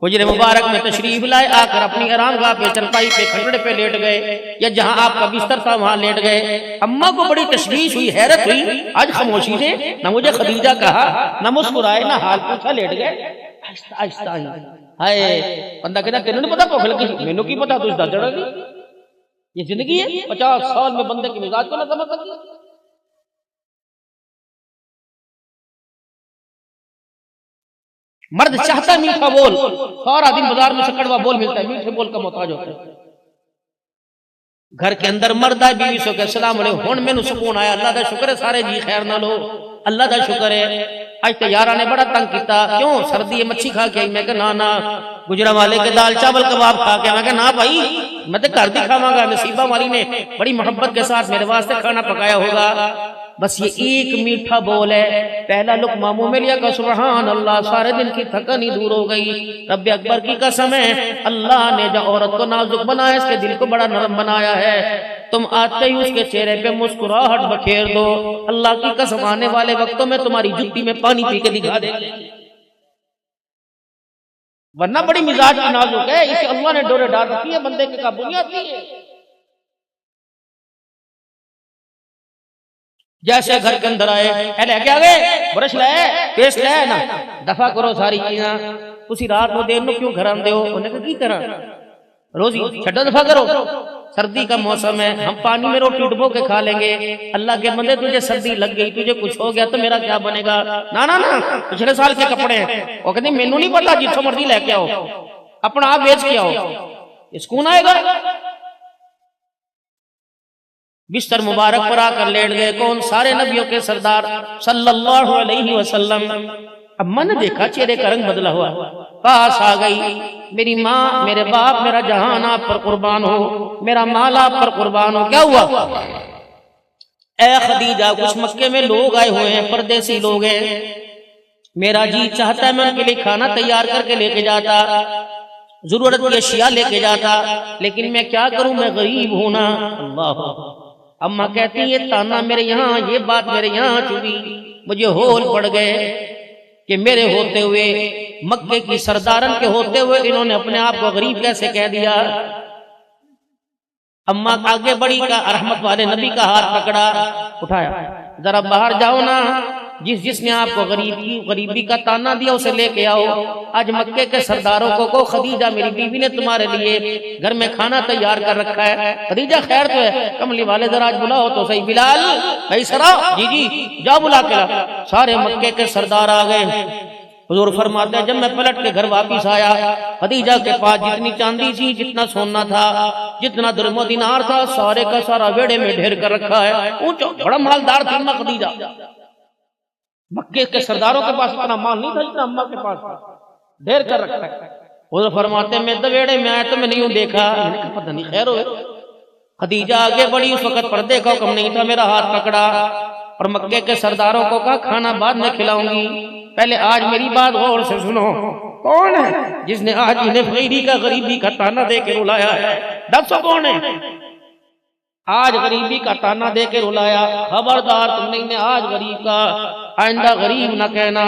हुजरे मुबारक में तशरीफ लाए, आकर अपनी आरामगाह पे चरपाई पे खंडड़े पे लेट गए, या जहां आपका बिस्तर था वहां लेट गए। अम्मा को बड़ी तशवीश हुई, हैरत हुई, आज खामोशी से न मुझे खदीजा कहा, न मुस्कुराए, न हाल पूछा, लेट गए। आहिस्ता आहिस्ता हाय बंदा कहता तेन नहीं पता भुख लगी, मैनू की पता, तुझ दर्द लगी। ये जिंदगी है, 50 साल में बंदे की मिजाज को ना समझ सकी। मर्द चाहता मीठा बोल, सारा दिन बाजार में से कड़वा बोल मिलता है, मीठे बोल का मोहताज होता है। घर के अंदर मर्द है, बीवी सो के सलाम अलैकुम, हुण मैनू सुकून आया, अल्लाह दा शुक्र है, सारे जी खैर ना लो, अल्लाह दा शुक्र है। आज तो यारा ने बड़ा तंग किया, क्यों सर्दी है मच्छी खा के आई, मैं कहा ना गुजरा वाले के दाल चावल कबाब खा के, मैं कहा ना भाई मैं तो घर दिखावांगा। नसीबा वाली ने बड़ी मोहब्बत के साथ मेरे वास्ते खाना पकाया होगा। बस ये एक मीठा बोल है, पहला लुक़मा मुंह में लिया, सुबहान अल्लाह, सारे दिन की थकान ही दूर हो गई। रब्बे अकबर की कसम है, अल्लाह ने जो औरत को नाजुक बनाया, इसके दिल को बड़ा नरम बनाया है। तुम आते ही उसके चेहरे पे मुस्कुराहट बखेर दो, अल्लाह की कसम आने वाले वक्तों में तुम्हारी जुत्ती में पानी पी के दिखा दे, वरना बड़ी मिजाज की नाजुक है, इसे अल्लाह ने डोरे डाल रखी है, बंदे के काबू नहीं आती है। जैसे घर के अंदर आए, लेके आ गए, ब्रश लाए, पेस्ट लाए ना, दफा करो सारी चीजें। उसी रात को देर नो क्यों घर आंदे हो, उन्हें की करा रोजी छड्डा दफा करो, सर्दी का मौसम है, हम पानी में रोटी डुबो के खा लेंगे। अल्लाह के बंदे तुझे सर्दी लग गई, तुझे कुछ हो गया तो मेरा क्या बनेगा? ना ना ना, पिछले साल के कपड़े हैं। वो कहते मैनू नहीं पता, जिसको मर्जी लेके आओ, अपना आप बेच के आओ, सुकून आएगा। बिस्तर मुबारक पर आकर लेट गए, कौन? सारे नबियों के सरदार सल्लल्लाहु अलैहि वसल्लम। अम्मा ने देखा चेहरे का रंग बदला हुआ, पास आ गई, मेरी माँ, मेरे बाप, मेरा जहान आप पर कुर्बान हो, मेरा माल आप पर कुर्बान हो। क्या हुआ? ए खदीजा, कुछ मक्के में लोग आए हुए हैं, परदेसी लोग हैं, मेरा जी चाहता है मैं उनके लिए खाना तैयार करके लेके जाता, जरूरत की अशिया लेके जाता, लेकिन मैं क्या करूं, मैं गरीब हूं ना। अल्लाह। अम्मा कहती है ताना मेरे यहाँ, ये बात मेरे यहाँ चुभी, मुझे होल पड़ गए कि मेरे होते हुए, मक्के की सरदारन के होते हुए, इन्होंने अपने आप को गरीब कैसे कह दिया। अम्मा आगे बढ़ी का रहमत वाले नबी का हाथ पकड़ा, उठाया, जरा बाहर जाओ ना, जिसने आपको गरीबी का ताना दिया उसे लेके आओ। आज मक्के के सरदारों को खदीजा मेरी बीवी ने तुम्हारे लिए घर में खाना तैयार कर रखा है। खदीजा खैर तो है, कमली वाले जरा आज बुलाओ तो सही। बिलाल भाई सरा, जी जी जाओ बुला के ला। सारे मक्के के सरदार आ गए। हुजूर फरमाते हैं जब मैं पलट के घर वापिस आया, खदीजा के पास जितनी चांदी थी, जितना सोना था, जितना दिरहम दिनार था, सारे का सारा वेड़े में ढेर कर रखा है। ऊंचा बड़ा मालदार थी अम्मा खदीजा। मक्के के सरदारों के पास इतना माल नहीं था जितना अम्मा के पास था, ढेर कर रखा है। हुजूर फरमाते हैं मैं दवेड़े में आया तो मैं नहीं देखा, पता नहीं खैर हो। खदीजा आगे बढ़ी, उस वक्त पर्दे का हुक्म नहीं था, मेरा हाथ पकड़ा और मक्के के सरदारों को कहा खाना बाद में खिलाऊंगी, पहले आज मेरी बात गौर से सुनो। कौन है जिसने आज इन्हें फकीरी का गरीबी का ताना दे के रुलाया है? दसो कौन है आज गरीबी का ताना दे के रुलाया? खबरदार तुमने इन्हें आज गरीब का आइंदा गरीब न कहना।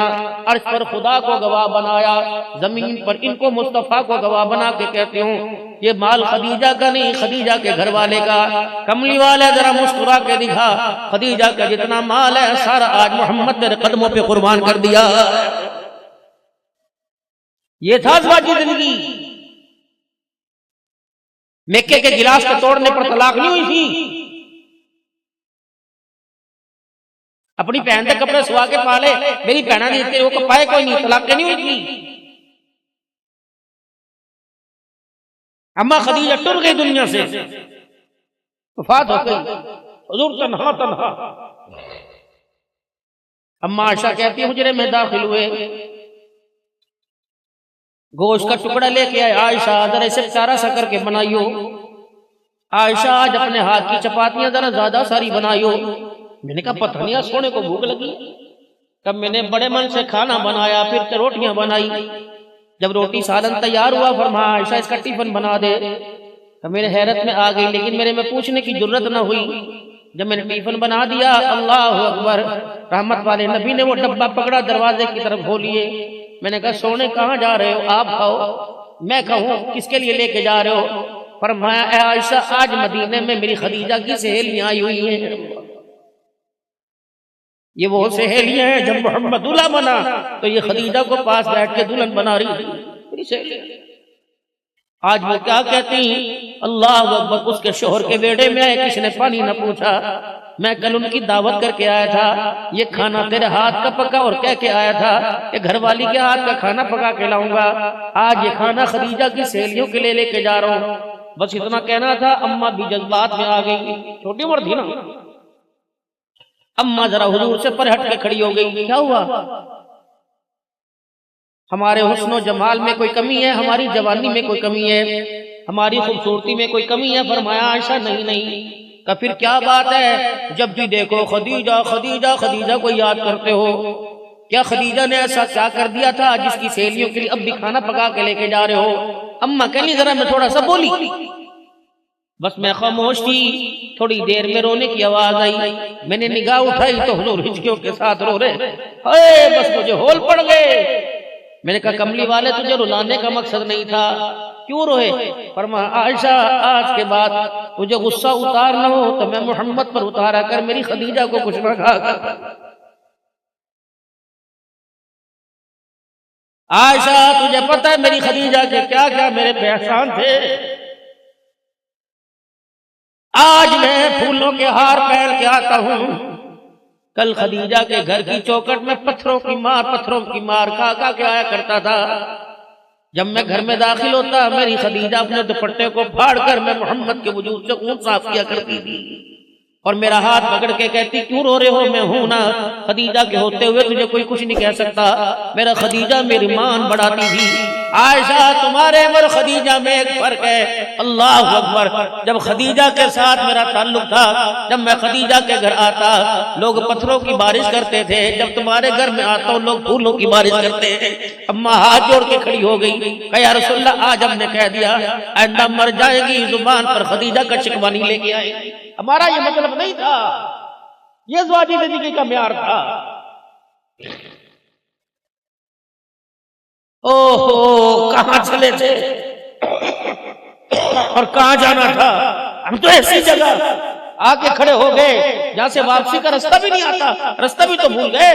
अर्श पर खुदा को गवाह बनाया, जमीन पर इनको मुस्तफा को गवाह बना के कहते हूँ ये माल खदीजा का नहीं, खदीजा के घर वाले का। कमली वाले जरा मुस्कुरा के दिखा, खदीजा का जितना माल है सारा आज मोहम्मद तेरे कदमों पे कुर्बान कर दिया। ये था ज़िंदगी जिंदगी। मेके के गिलास के तोड़ने पर तलाक नहीं हुई थी, अपनी बहन के कपड़े सुहा के पाले, मेरी बहना देते वो कपाए कोई नहीं, तलाक नहीं हुई थी। अम्मा खदीजा टुर गई दुनिया से, वफात हो गई, हुजूर तन्हा तन्हा। अम्मा आयशा कहती है हुजरे में दाखिल हुए, गोश्त का टुकड़ा लेके आए। आयशा जरा इसे चारा सा करके बनाइयो। आयशा आज अपने हाथ की चपातियां जरा ज्यादा सारी बनाइयो। मैंने कहा पता नहीं सोने को भूख लगी। तब मैंने बड़े मन से खाना बनाया, फिर रोटियां बनाई। जब रोटी सालन तैयार हुआ फरमाया आयशा इसका टिफिन बना दे। तब मेरे हैरत में आ गई, लेकिन मेरे में पूछने की जरूरत न हुई। जब मैंने टिफिन बना दिया, अल्लाह अकबर, रहमत वाले नबी ने वो डब्बा पकड़ा, दरवाजे की तरफ खोलिए। मैंने कहा सोने कहाँ जा रहे हो, आप खाओ। मैं कहूँ किसके लिए लेके जा रहे हो? फरमाया ऐ आयशा, आज मदीने में मेरी खदीजा की सहेलियां आई हुई हैं। ये वो सहेलियां हैं जब मोहम्मद दूल्हा बना तो ये खदीजा को पास बैठ के दुल्हन बना रही थी, मेरी सहेलियां। आज वो क्या कहती, अल्लाह अकबर, उसके शोहर के बेड़े में आए, किसी ने पानी न पूछा। मैं कल उनकी दावत करके आया था, ये खाना तेरे हाथ का पका, और कह के आया था कि घरवाली के हाथ का खाना पका के लाऊंगा। आज ये खाना खदीजा की सहेलियों के लिए लेके जा रहा हूँ। बस इतना कहना था, अम्मा भी जज्बात में आ गई, छोटी उम्र थी ना। अम्मा जरा हुजूर से पर हट के खड़ी हो गई। क्या हुआ? हमारे हुस्न जमाल में कोई कमी है, हमारी जवानी में कोई कमी है, हमारी खूबसूरती में कोई कमी है? फरमाया आयशा नहीं नहीं। का फिर क्या बात है? जब भी देखो खदीजा खदीजा खदीजा को याद करते हो। क्या खदीजा ने ऐसा क्या कर दिया था जिसकी सहेलियों के लिए अब भी खाना पका के लेके जा रहे हो? अम्मा कहनी जरा मैं थोड़ा सा बोली, बस मैं खामोश थी। थोड़ी देर में रोने की आवाज आई। मैंने निगाह उठाई तो हुजूर हिचकियों के साथ रो रहे। बस मुझे होल पड़ गए। मैंने कहा कमली वाले, तुझे रुलाने का मकसद नहीं था, क्यों रोए? फरमाया आयशा, आज के बाद तुझे गुस्सा उतारना हो तो मैं मोहम्मद पर उतारा कर, मेरी खदीजा को कुछ न खा कर। आयशा, तुझे पता है मेरी खदीजा के क्या क्या मेरे पे एहसान थे। आज मैं फूलों के हार पहन के आता हूँ, कल खदीजा के घर की चौखट में पत्थरों की मार खा के आया करता था। जब मैं घर में दाखिल होता, मेरी खदीजा अपने दुपट्टे को फाड़ कर मैं मोहम्मद के वजूद से खून साफ किया करती थी, और मेरा हाथ पकड़ के कहती क्यों रो रहे हो? मैं हूं ना, खदीजा के होते हुए तुझे कोई कुछ नहीं कह सकता। मेरा खदीजा मेरी मान बढ़ाती थी। आयशा, तुम्हारे और खदीजा में एक फर्क है। अल्लाह अकबर। जब खदीजा के साथ मेरा ताल्लुक था, जब मैं खदीजा के घर आता, लोग पत्थरों की बारिश करते थे। जब तुम्हारे घर में आता हूं, लोग फूलों की बारिश करते हैं। अम्मा हाथ जोड़ के खड़ी हो गई, या रसूलल्लाह, आज हमने कह दिया आइंदा मर जाएगी जुबान पर खदीजा का शिकवा नहीं लेके आए। हमारा ये मतलब नहीं था, ये ज़वाजी ज़िंदगी का म्यार था। ओहो, कहां चले थे और कहां जाना था? हम तो ऐसी जगह आके खड़े हो गए जहां से वापसी का रास्ता भी नहीं आता, रास्ता भी तो भूल गए।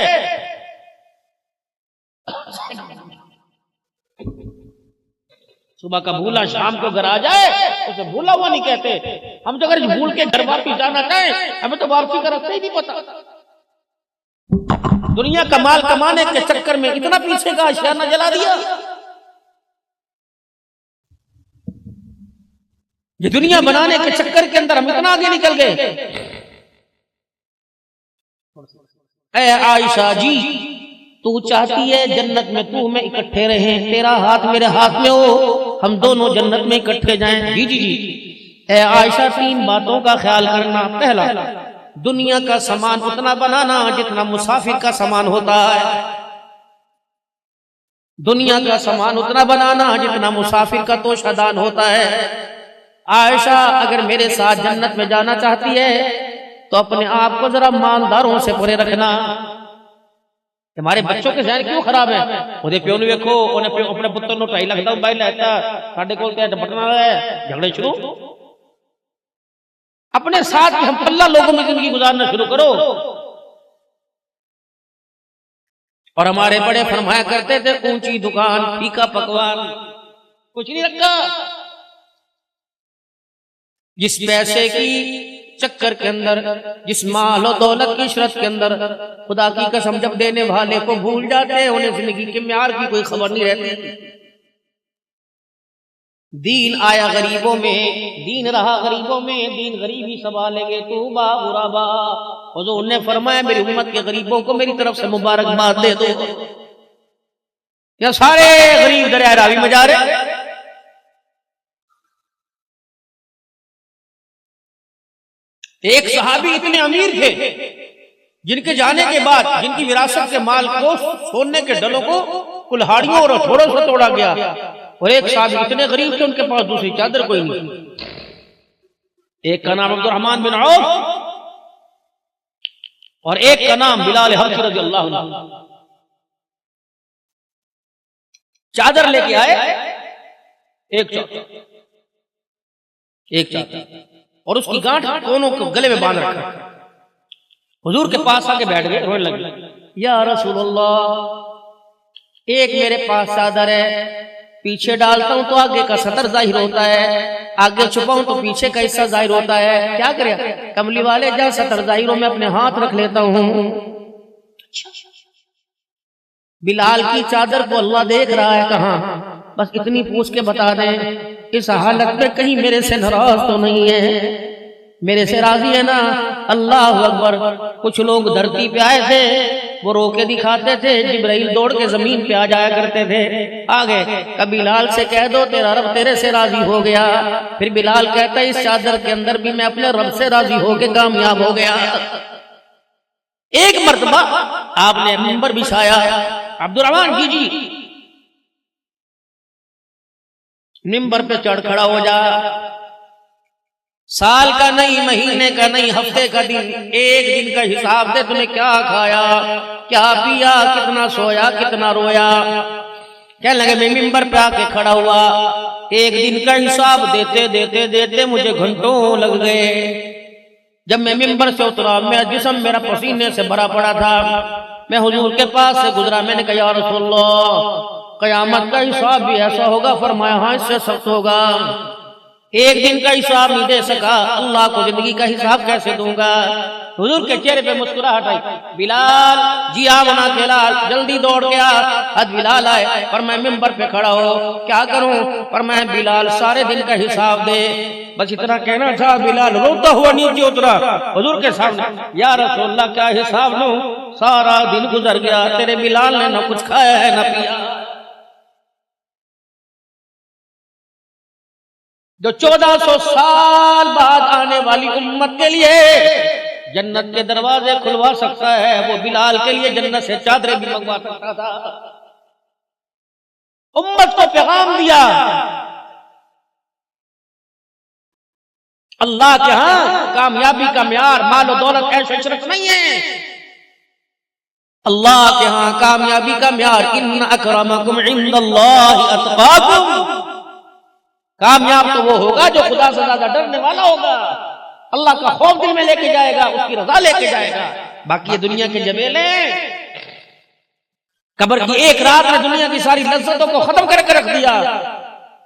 सुबह का भूला शाम को घर आ जाए उसे भूला हुआ नहीं कहते। हम तो अगर भूल के घर वापस जाना चाहें, हमें तो वापसी का रास्ता ही नहीं पता। दुनिया का माल कमाने के चक्कर में इतना पीछे का आशियाना जला दिया। ये दुनिया बनाने के चक्कर के अंदर हम इतना आगे निकल गए। ऐ आयशा जी, तू चाहती है जन्नत में तू मैं इकट्ठे रहें, तेरा हाथ मेरे हाथ में हो, हम दोनों जन्नत में इकट्ठे जाएं। जी जी जी। ऐ आयशा, 3 बातों का ख्याल करना। पहला, दुनिया का सामान उतना बनाना जितना मुसाफिर का सामान होता है। दुनिया का सामान उतना बनाना जितना मुसाफिर का तोशादान होता है। आयशा, अगर मेरे साथ जन्नत में जाना चाहती है तो अपने आप को जरा मालदारों से भरे रखना। हमारे बच्चों के जहन क्यों खराब है? ਉਹਦੇ ਪਿਓ ਨੂੰ ਵੇਖੋ, ਉਹਨੇ ਆਪਣੇ ਪੁੱਤਰ ਨੂੰ 2.5 ਲੱਖ ਦਾ ਮੋਬਾਈਲ ਲੈਤਾ, ਸਾਡੇ ਕੋਲ ਤੇ ਬਟਨ वाला है, झगड़े शुरू। अपने साथ हम पल्ला लोगों में जिंदगी गुजारना शुरू करो। और हमारे बड़े फरमाया करते थे, ऊंची दुकान फीका पकवान कुछ नहीं रखा। जिस पैसे की चक्कर के अंदर, जिस माल और दौलत की शरत के अंदर खुदा की कसम जब देने वाले को भूल जाते हैं, उन्हें जिंदगी के म्यार की कोई खबर नहीं रहती। दीन आया गरीबों में, दीन रहा गरीबों में, दीन गरीबी संभालेंगे तू बाबा। हुजूर ने फरमाया मेरी उम्मत के गरीबों को मेरी तरफ से मुबारकबाद दे दो। या सारे गरीब दरिया रावी में जा रहे। एक सहाबी इतने अमीर थे जिनके जाने के बाद जिनकी विरासत के माल को, सोने के डलों को कुल्हाड़ियों और हथौड़ों से तोड़ा गया। और एक सहाबी इतने गरीब थे उनके पास दूसरी चादर कोई नहीं। एक का नाम अब्दुर्रहमान बिन औफ और एक का नाम बिलाल हबशी रज़ियल्लाहु अन्हु। चादर लेके आए, एक चादर और उसकी गांठ दोनों को गले में बांध रखा। हुजूर के पास आके बैठ गए, रोने लगे, या रसूलल्लाह, एक मेरे पास चादर है, पीछे डालता हूं तो आगे का सतर जाहिर होता है, आगे छुपाऊं तो पीछे का हिस्सा जाहिर होता है, क्या करे? कमली वाले, जहां सतर जाहिर हो मैं अपने हाथ रख लेता हूं। बिलाल की चादर को अल्लाह देख रहा है, कहां? बस इतनी पूछ के बता दें, इस हालत में कहीं मेरे से नाराज तो नहीं है, मेरे से राजी है ना? अल्लाह अकबर। कुछ लोग धरती पे आए थे, वो रोके दिखाते थे, जिब्राइल दौड़ के जमीन पे आ जाया करते थे। आगे कभी बिलाल से कह दो तेरा रब तेरे से राजी हो गया, फिर बिलाल कहता है इस चादर के अंदर भी मैं अपने रब से राजी होके कामयाब हो गया। एक मर्तबा आपने मिंबर बिछाया, अब्दुर्रहमान जी मिंबर पे चढ़ खड़ा हो जा। साल का नहीं, महीने का नहीं, हफ्ते का दिन, एक दिन का हिसाब दे, तूने क्या खाया, क्या पिया, कितना सोया, कितना रोया। क्या लगे मैं मिंबर पे आके खड़ा हुआ, एक दिन का हिसाब देते देते देते मुझे घंटों लग गए। जब मैं मिंबर से उतरा, मेरा जिस्म मेरा पसीने से भरा पड़ा था, मैं हुजूर के पास से गुजरा, मैंने कहा या रसूलल्लाह, कयामत का हिसाब भी ऐसा होगा? फरमाया हाँ, इससे सख्त होगा। एक दिन का हिसाब नहीं दे सका, अल्लाह को जिंदगी का हिसाब कैसे दूंगा? हुजूर के चेहरे पे मुस्कुराहट आई। बिलाल जी आ बना के लाल, जल्दी दौड़ गया। हद बिलाल आए, पर मैं मिंबर पे खड़ा हो, क्या करूं? पर मैं बिलाल सारे दिन का हिसाब दे। बस इतना कहना था, बिलाल रोता हुआ नीचे उतरा हुजूर के सामने, या रसूलल्लाह क्या हिसाब लूं? सारा दिन गुजर गया, तेरे बिलाल ने न कुछ खाया है न पिया। जो 1400 साल बाद आने वाली उम्मत के लिए जन्नत के दरवाजे खुलवा सकता है, वो बिलाल के लिए जन्नत से चादरें भी मंगवा सकता था। उम्मत को पैगाम दिया, अल्लाह के यहां कामयाबी का म्यार माल और दौलत ऐश इशरत नहीं है। अल्लाह के यहां कामयाबी का म्यार इन्न अकरमकुम इंदल्लाहि अतकाकुम। कामयाब तो वो होगा जो खुदा से ज्यादा डरने वाला होगा, अल्लाह का खौफ दिल में लेके जाएगा, उसकी रजा लेके जाएगा। बाकी ये दुनिया के जमेले, कब्र की एक रात में दुनिया की सारी लज्जतों को खत्म करके रख दिया।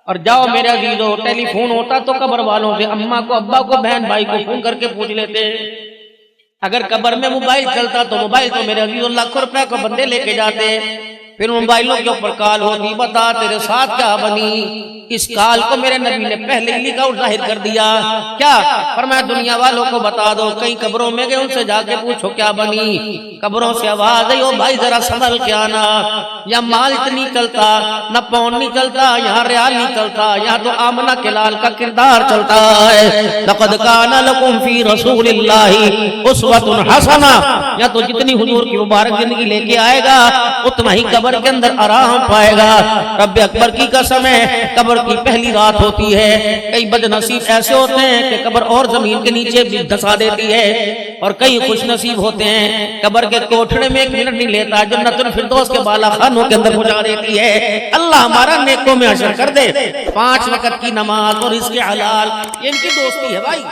और जाओ मेरे अजीजों, टेलीफोन होता तो कब्र वालों से, अम्मा को, अब्बा को, बहन भाई को फोन करके पूछ लेते। अगर कब्र में मोबाइल चलता तो मोबाइल तो मेरे अजीजों लाखों रुपए को बंदे लेके जाते, फिर मोबाइलों के ऊपर कॉल होती, बता तेरे साथ क्या बनी। इस काल को मेरे नबी ने पहले ही लिखा और जाहिर कर दिया। क्या फरमाया? दुनिया वालों को बता दो, कई कब्रों में गए उनसे जाके पूछो क्या बनी। कब्रों से आवाज आई, ओ भाई जरा संभल के आना, या माल नहीं चलता, न पौन नहीं चलता, यहाँ रियाल नहीं चलता, यहाँ तो आमना के लाल का किरदार चलता है। लक़द काना लकुम फी रसूलिल्लाहि उस्वतुन हसना। या तो जितनी हुजूर की मुबारक जिंदगी लेके आएगा उतना ही कब्र के अंदर आराम पाएगा। रब्बे अकबर की कसम है, कब्र की पहली रात होती है। कई बदनसीब ऐसे होते हैं कि कब्र और जमीन के नीचे भी धंसा देती है, और कई खुश नसीब होते हैं कब्र के कोठड़े में 1 मिनट नहीं लेता, जन्नतुल फिरदौस के बाला खानों के अंदर पहुंचा देती है। अल्लाह हमारा नेकों में हशर कर दे। 5 वक्त की नमाज और इसके हलाल, ये इनकी दोस्ती है भाई।